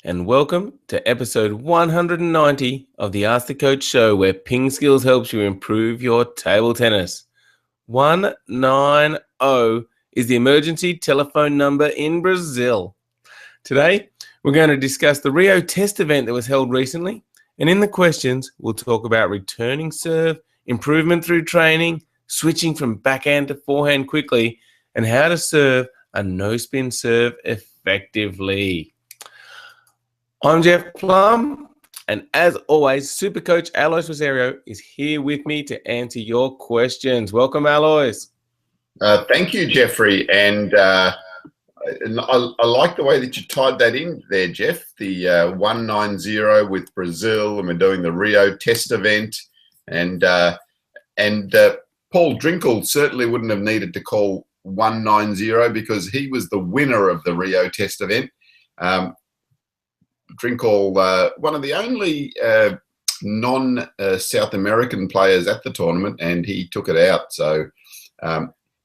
and welcome to episode 190 of the Ask the Coach show, where PingSkills helps you improve your table tennis. 190 is the emergency telephone number in Brazil. Today, we're going to discuss the Rio test event that was held recently, and in the questions, we'll talk about returning serve, improvement through training, switching from backhand to forehand quickly, and how to serve a no-spin serve effectively. I'm Jeff Plum, and as always, Super Coach Alois Rosario is here with me to answer your questions. Welcome, Alois. Thank you, Jeffrey. And I like the way that you tied that in there, Jeff. The 190 with Brazil, and we're doing the Rio test event. And Paul Drinkle certainly wouldn't have needed to call 190 because he was the winner of the Rio test event. Drinkle, one of the only non-South American players at the tournament, and he took it out. So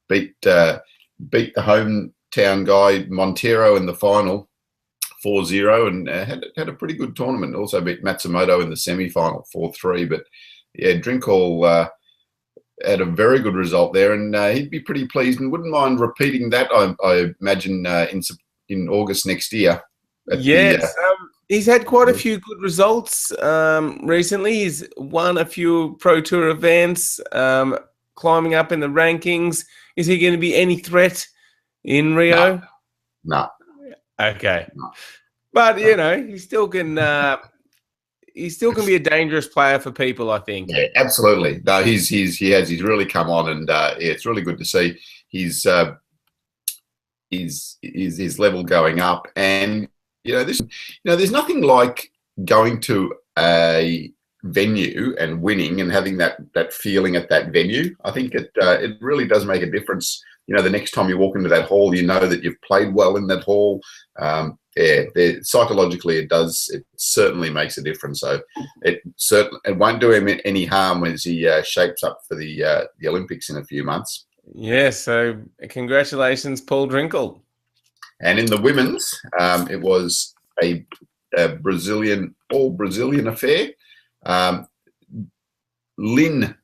beat the hometown guy Montero in the final 4-0, and had a pretty good tournament. Also beat Matsumoto in the semi-final 4-3. But yeah, Drinkle had a very good result there, and he'd be pretty pleased and wouldn't mind repeating that. I imagine in August next year. Yes. He's had quite a few good results recently. He's won a few Pro Tour events, climbing up in the rankings. Is he going to be any threat in Rio? No. Okay. No. But you know, he still can be a dangerous player for people, I think. Yeah, absolutely. No, he's really come on, and yeah, it's really good to see his level going up. And there's nothing like going to a venue and winning and having that feeling at that venue. I think it really does make a difference. The next time you walk into that hall, you know that you've played well in that hall. Psychologically, it certainly makes a difference. So it won't do him any harm as he shapes up for the Olympics in a few months. Yes. So congratulations, Paul Drinkle. And in the women's, it was a Brazilian affair. Lin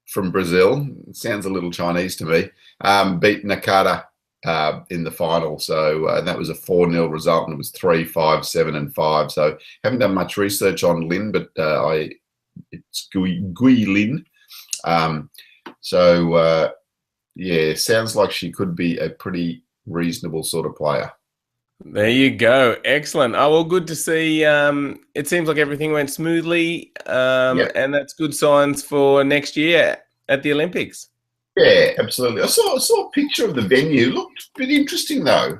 from Brazil, sounds a little Chinese to me, beat Nakata in the final. So that was a 4-0 result, and it was 3-5, 7 and 5. So haven't done much research on Lin, but it's Gui Lin. Yeah, sounds like she could be a pretty reasonable sort of player. There you go. Excellent. Oh, well, good to see. It seems like everything went smoothly, and that's good signs for next year at the Olympics. Yeah, absolutely. I saw a picture of the venue. Looked a bit interesting though.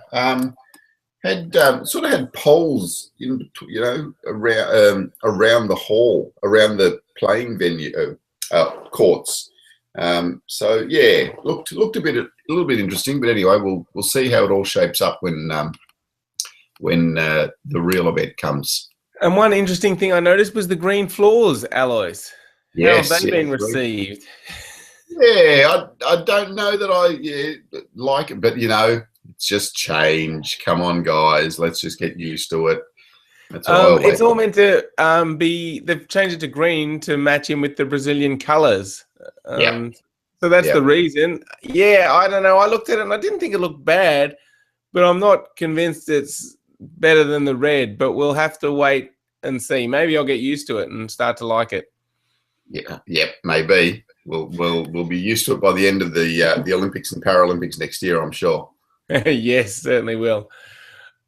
Had poles around the hall, around the playing venue courts. So yeah, looked a little bit interesting. But anyway, we'll see how it all shapes up when the real event comes. And one interesting thing I noticed was the green floors, Alois. Yes, how have they been received? Yeah, I don't know that I like it, but it's just change. Come on, guys, let's just get used to it. That's it's all meant to be. They've changed it to green to match in with the Brazilian colours. So that's the reason. Yeah, I don't know. I looked at it and I didn't think it looked bad, but I'm not convinced it's better than the red. But we'll have to wait and see. Maybe I'll get used to it and start to like it. Yeah, maybe. We'll be used to it by the end of the Olympics and Paralympics next year, I'm sure. Yes, certainly will.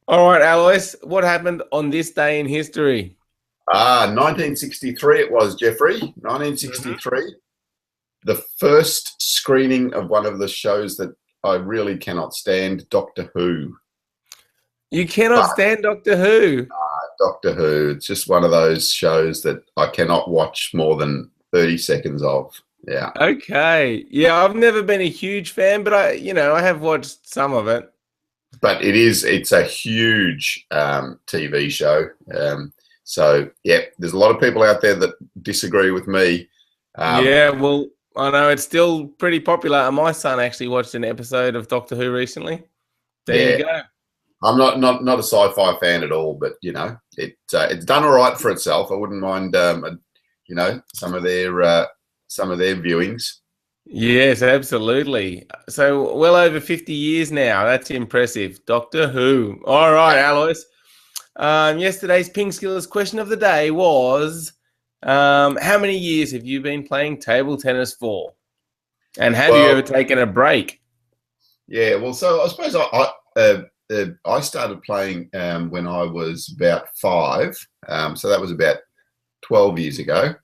All right, Alois, what happened on this day in history? 1963 it was, Jeffrey. 1963. The first screening of one of the shows that I really cannot stand, Doctor Who. You cannot stand Doctor Who? Doctor Who. It's just one of those shows that I cannot watch more than 30 seconds of. Yeah. Okay. Yeah, I've never been a huge fan, but I have watched some of it. But it's a huge TV show. So yeah, there's a lot of people out there that disagree with me. Yeah, well, I know it's still pretty popular. And my son actually watched an episode of Doctor Who recently. There you go. I'm not a sci-fi fan at all, but you know, it's done all right for itself. I wouldn't mind, you know, some of their viewings. Yes, absolutely. So well over 50 years now. That's impressive. Doctor Who. All right, Alois. Yesterday's PingSkills question of the day was, how many years have you been playing table tennis for? And have you ever Well, taken a break? yeah. Well, so I suppose I started playing when I was about 5. So that was about 12 years ago.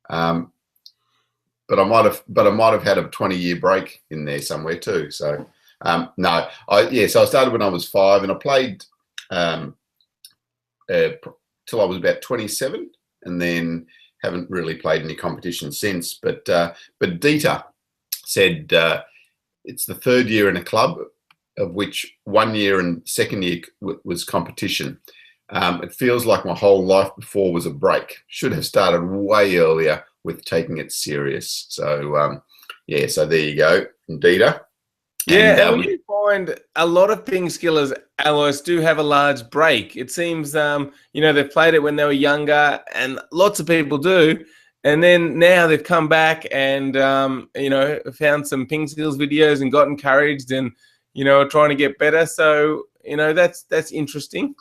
But I might have had a 20-year break in there somewhere too. So no, so I started when I was 5, and I played till I was about 27, and then haven't really played any competition since. But Dieter said it's the 3rd year in a club, of which 1 year and 2nd year was competition. It feels like my whole life before was a break. Should have started way earlier with taking it serious. So so there you go, Dieter. Yeah, and we find a lot of PingSkillers, Alois, do have a large break. It seems, you know, they've played it when they were younger, and lots of people do. And then now they've come back and, you know, found some PingSkills videos and got encouraged and, you know, are trying to get better. So, you know, that's interesting.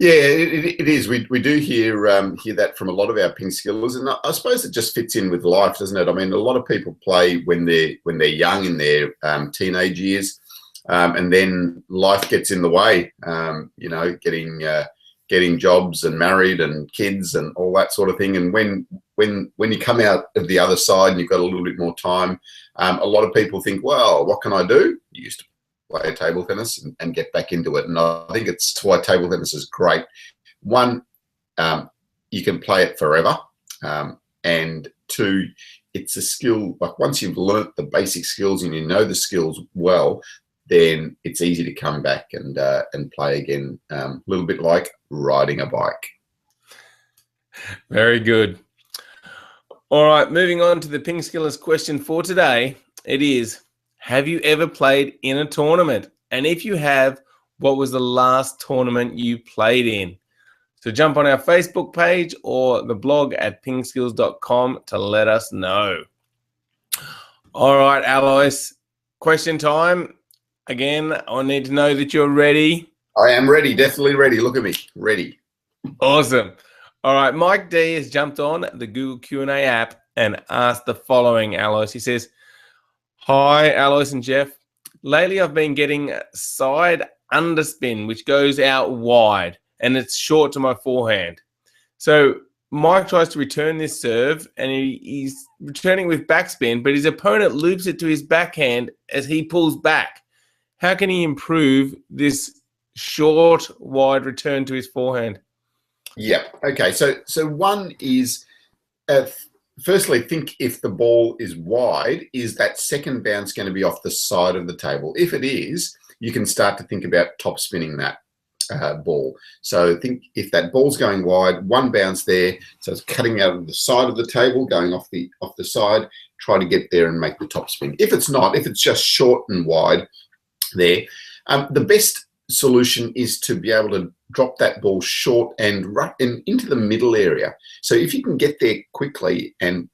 Yeah, it is. We do hear that from a lot of our PingSkillers, and I suppose it just fits in with life, doesn't it? I mean, a lot of people play when they're young, in their teenage years, and then life gets in the way. You know, getting jobs and married and kids and all that sort of thing. And when you come out of the other side and you've got a little bit more time, a lot of people think, well, what can I do? You used to play table tennis and get back into it. And I think it's why table tennis is great. One, you can play it forever. And 2, it's a skill, like once you've learnt the basic skills and you know the skills well, then it's easy to come back and play again, a little bit like riding a bike. Very good. All right, moving on to the PingSkillers question for today. It is, have you ever played in a tournament? And if you have, what was the last tournament you played in? So jump on our Facebook page or the blog at pingskills.com to let us know. All right, Alois, question time. Again, I need to know that you're ready. I am ready, definitely ready. Look at me, ready. Awesome. All right, Mike D has jumped on the Google Q&A app and asked the following, Alois. He says, hi, Alois and Jeff. Lately, I've been getting side underspin, which goes out wide, and it's short to my forehand. So Mike tries to return this serve, and he's returning with backspin, but his opponent loops it to his backhand as he pulls back. How can he improve this short, wide return to his forehand? Yeah. Okay. So one is, firstly, think if the ball is wide, is that second bounce going to be off the side of the table? If it is, you can start to think about top spinning that ball. So think if that ball's going wide, one bounce there, so it's cutting out of the side of the table, going off the side, try to get there and make the top spin. If it's not, if it's just short and wide there, the best solution is to be able to drop that ball short and into the middle area. So if you can get there quickly and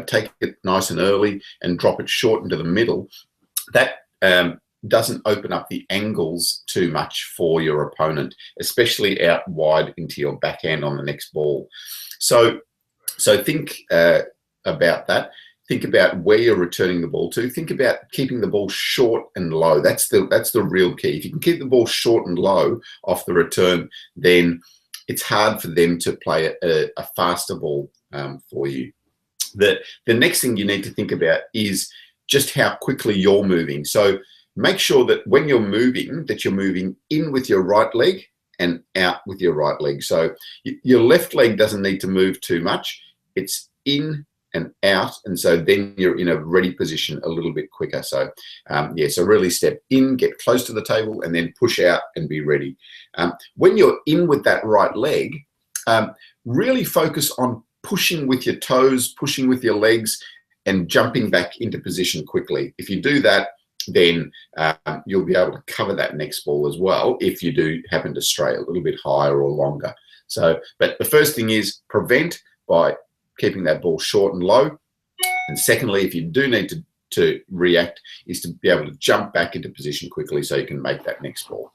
take it nice and early and drop it short into the middle, that doesn't open up the angles too much for your opponent, especially out wide into your backhand on the next ball. So think about that. Think about where you're returning the ball to. Think about keeping the ball short and low. That's the real key. If you can keep the ball short and low off the return, then it's hard for them to play a faster ball for you. The next thing you need to think about is just how quickly you're moving. So make sure that when you're moving, that you're moving in with your right leg and out with your right leg. So your left leg doesn't need to move too much. It's in and out, and so then you're in a ready position a little bit quicker. So so really step in, get close to the table, and then push out and be ready. When you're in with that right leg, really focus on pushing with your toes, pushing with your legs, and jumping back into position quickly. If you do that, then you'll be able to cover that next ball as well if you do happen to stray a little bit higher or longer. So, but the first thing is prevent by keeping that ball short and low. And secondly, if you do need to react, is to be able to jump back into position quickly so you can make that next ball.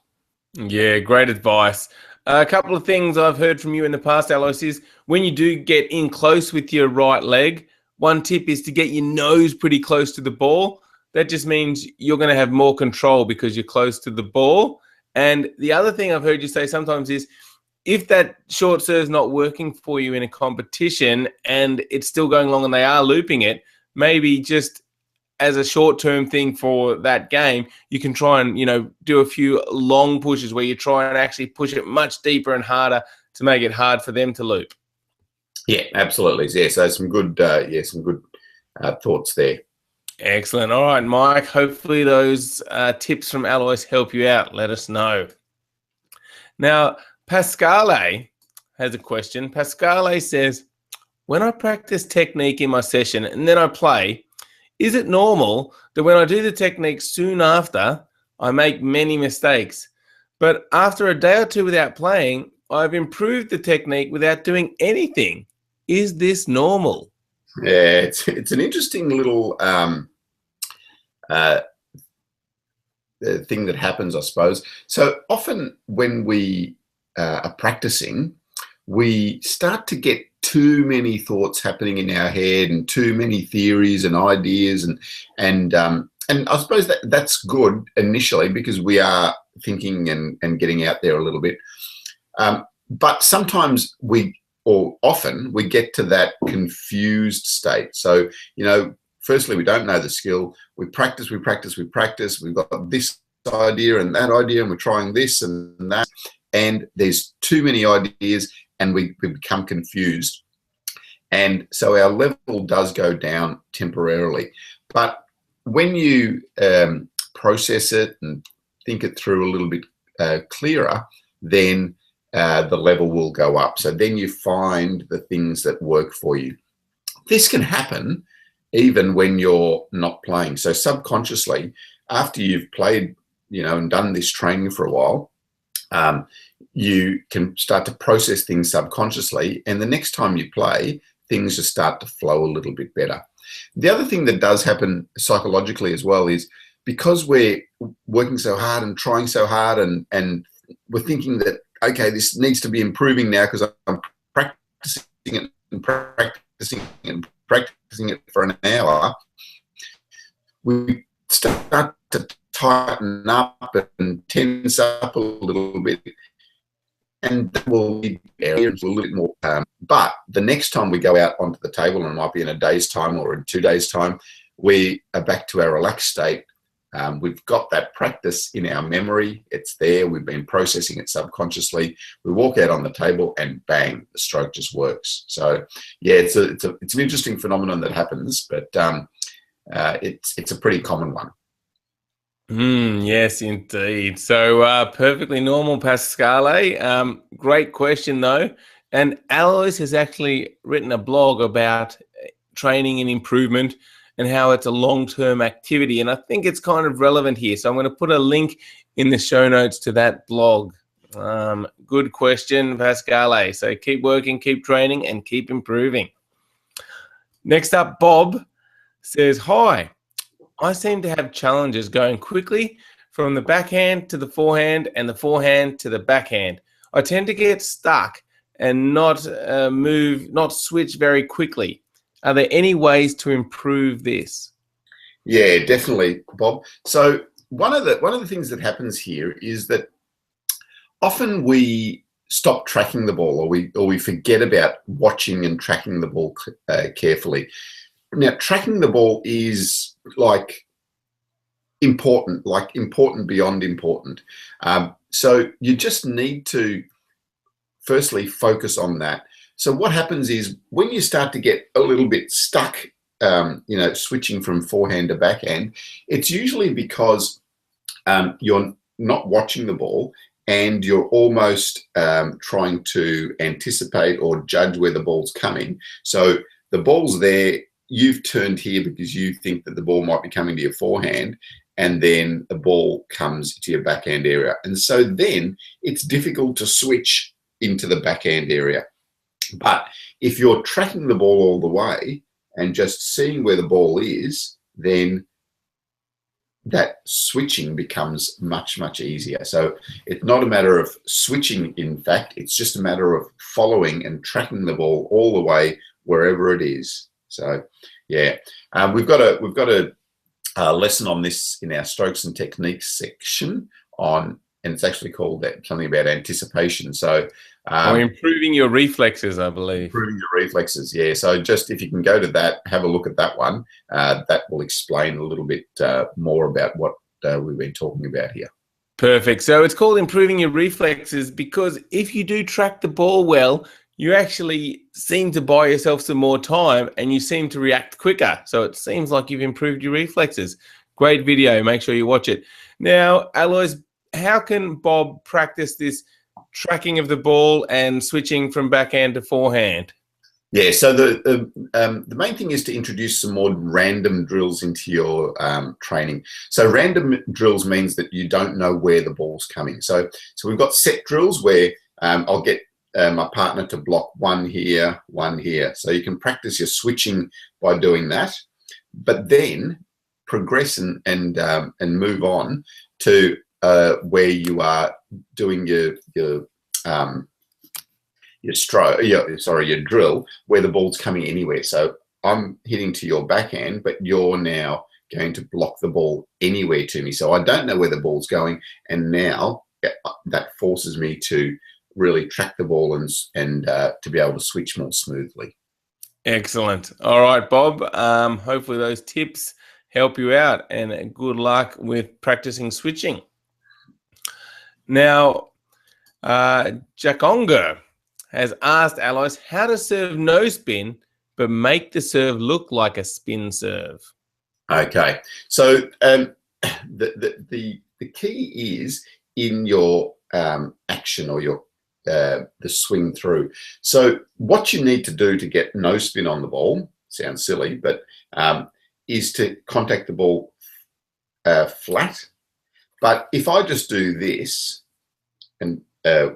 Yeah, great advice. A couple of things I've heard from you in the past, Alois, is when you do get in close with your right leg, one tip is to get your nose pretty close to the ball. That just means you're going to have more control because you're close to the ball. And the other thing I've heard you say sometimes is if that short serve's not working for you in a competition and it's still going along and they are looping it, maybe just as a short-term thing for that game, you can try and, do a few long pushes where you try and actually push it much deeper and harder to make it hard for them to loop. Yeah, absolutely. Yeah, so some good thoughts there. Excellent. All right, Mike, hopefully those tips from Alois help you out. Let us know. Now, Pascale has a question. Pascale says, when I practice technique in my session and then I play, is it normal that when I do the technique soon after, I make many mistakes? But after a day or two without playing, I've improved the technique without doing anything. Is this normal? Yeah, it's an interesting little thing that happens, I suppose. So often when we are practicing, we start to get too many thoughts happening in our head and too many theories and ideas, and I suppose that's good initially because we are thinking and getting out there a little bit. But sometimes often we get to that confused state. So, firstly, we don't know the skill. We practice. We've got this idea and that idea, and we're trying this and that, and there's too many ideas, and we become confused. And so our level does go down temporarily. But when you process it and think it through a little bit clearer, then the level will go up. So then you find the things that work for you. This can happen even when you're not playing. So subconsciously, after you've played, and done this training for a while, you can start to process things subconsciously, and the next time you play, things just start to flow a little bit better. The other thing that does happen psychologically as well is because we're working so hard and trying so hard and we're thinking that, okay, this needs to be improving now because I'm practicing it and practicing it and practicing it for an hour, we start to tighten up and tense up a little bit, and that will be areas a little bit more. But the next time we go out onto the table, and it might be in a day's time or in 2 days' time, we are back to our relaxed state. We've got that practice in our memory. It's there. We've been processing it subconsciously. We walk out on the table and bang, the stroke just works. So yeah, it's an interesting phenomenon that happens, but it's a pretty common one. Yes, indeed. So perfectly normal, Pascale. Great question, though. And Alois has actually written a blog about training and improvement and how it's a long-term activity. And I think it's kind of relevant here. So I'm going to put a link in the show notes to that blog. Good question, Pascale. So keep working, keep training, and keep improving. Next up, Bob says, hi. I seem to have challenges going quickly from the backhand to the forehand and the forehand to the backhand. I tend to get stuck and not switch very quickly. Are there any ways to improve this? Yeah, definitely, Bob. So one of the things that happens here is that often we stop tracking the ball, or we forget about watching and tracking the ball carefully. Now, tracking the ball is important beyond important. So you just need to firstly focus on that. So what happens is when you start to get a little bit stuck, switching from forehand to backhand, it's usually because you're not watching the ball and you're almost trying to anticipate or judge where the ball's coming. So the ball's there, you've turned here because you think that the ball might be coming to your forehand, and then the ball comes to your backhand area. And so then it's difficult to switch into the backhand area. But if you're tracking the ball all the way and just seeing where the ball is, then that switching becomes much, much easier. So it's not a matter of switching, in fact, it's just a matter of following and tracking the ball all the way wherever it is. So yeah, we've got a lesson on this in our strokes and techniques section on, and it's actually called that something about anticipation. So or improving your reflexes, I believe. Improving your reflexes, yeah. So just if you can go to that, have a look at that one. That will explain a little bit more about what we've been talking about here. Perfect. So it's called improving your reflexes because if you do track the ball well, you actually seem to buy yourself some more time and you seem to react quicker. So it seems like you've improved your reflexes. Great video. Make sure you watch it. Now, Alois, how can Bob practice this tracking of the ball and switching from backhand to forehand? Yeah, so the main thing is to introduce some more random drills into your training. So random drills means that you don't know where the ball's coming. So we've got set drills where I'll get my partner to block one here, one here. So you can practice your switching by doing that, but then progress and move on to where you are doing your drill where the ball's coming anywhere. So I'm hitting to your backhand, but you're now going to block the ball anywhere to me. So I don't know where the ball's going, and now that forces me to really track the ball and to be able to switch more smoothly. Excellent. All right, Bob. Hopefully those tips help you out, and good luck with practicing switching. Now, Jaconga has asked Alois how to serve no spin, but make the serve look like a spin serve. Okay, so the key is in your action or your the swing through. So what you need to do to get no spin on the ball, sounds silly, but is to contact the ball flat. But if I just do this and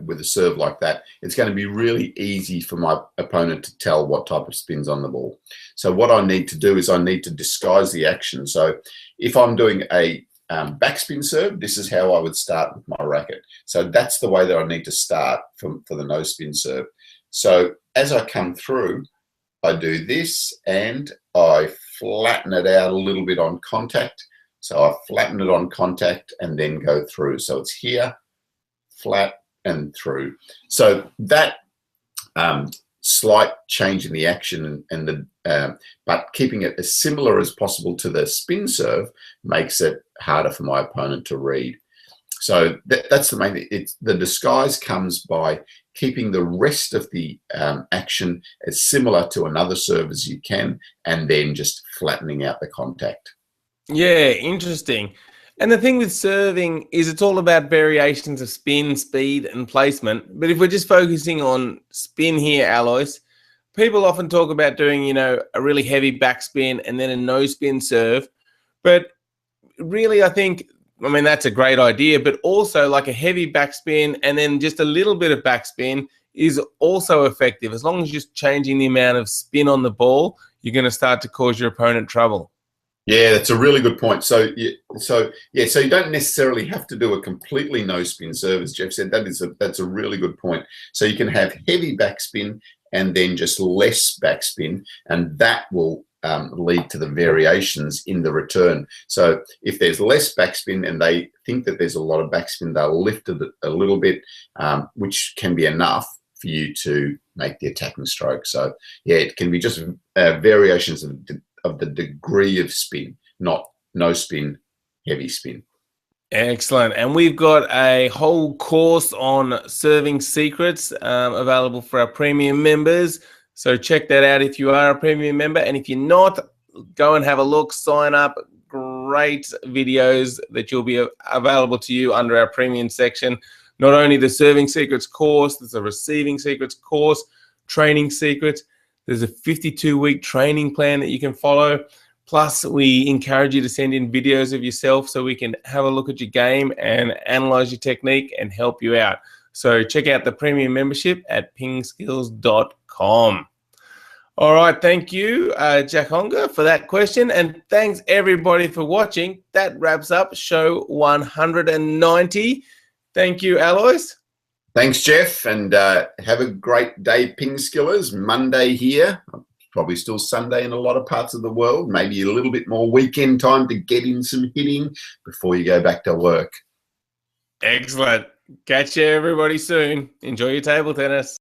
with a serve like that, it's going to be really easy for my opponent to tell what type of spin's on the ball. So what I need to do is I need to disguise the action. So if I'm doing a backspin serve, this is how I would start with my racket. So that's the way that I need to start for the no spin serve. So as I come through, I do this and I flatten it out a little bit on contact. So I flatten it on contact and then go through. So it's here, flat and through. So that slight change in the action but keeping it as similar as possible to the spin serve makes it harder for my opponent to read. So that's the main thing. The disguise comes by keeping the rest of the action as similar to another serve as you can, and then just flattening out the contact. Yeah, interesting. And the thing with serving is it's all about variations of spin, speed, and placement. But if we're just focusing on spin here, Alois, people often talk about doing, a really heavy backspin and then a no spin serve. But really, I mean, that's a great idea, but also like a heavy backspin and then just a little bit of backspin is also effective. As long as you're just changing the amount of spin on the ball, you're going to start to cause your opponent trouble. Yeah, that's a really good point. So you don't necessarily have to do a completely no spin serve, as Jeff said. That's a really good point. So you can have heavy backspin and then just less backspin, and that will lead to the variations in the return. So if there's less backspin and they think that there's a lot of backspin, they'll lift it a little bit, which can be enough for you to make the attacking stroke. So yeah, it can be just variations of the degree of spin, not no spin, heavy spin. Excellent. And we've got a whole course on serving secrets available for our premium members. So check that out if you are a premium member. And if you're not, go and have a look, sign up. Great videos that you'll be available to you under our premium section. Not only the serving secrets course, there's a receiving secrets course, training secrets. There's a 52-week training plan that you can follow, Plus, we encourage you to send in videos of yourself so we can have a look at your game and analyze your technique and help you out. So check out the premium membership at pingskills.com. All right, thank you, Jack Honga, for that question. And thanks, everybody, for watching. That wraps up show 190. Thank you, Alois. Thanks, Jeff, and have a great day, PingSkillers. Monday here, probably still Sunday in a lot of parts of the world, maybe a little bit more weekend time to get in some hitting before you go back to work. Excellent. Catch you, everybody, soon. Enjoy your table tennis.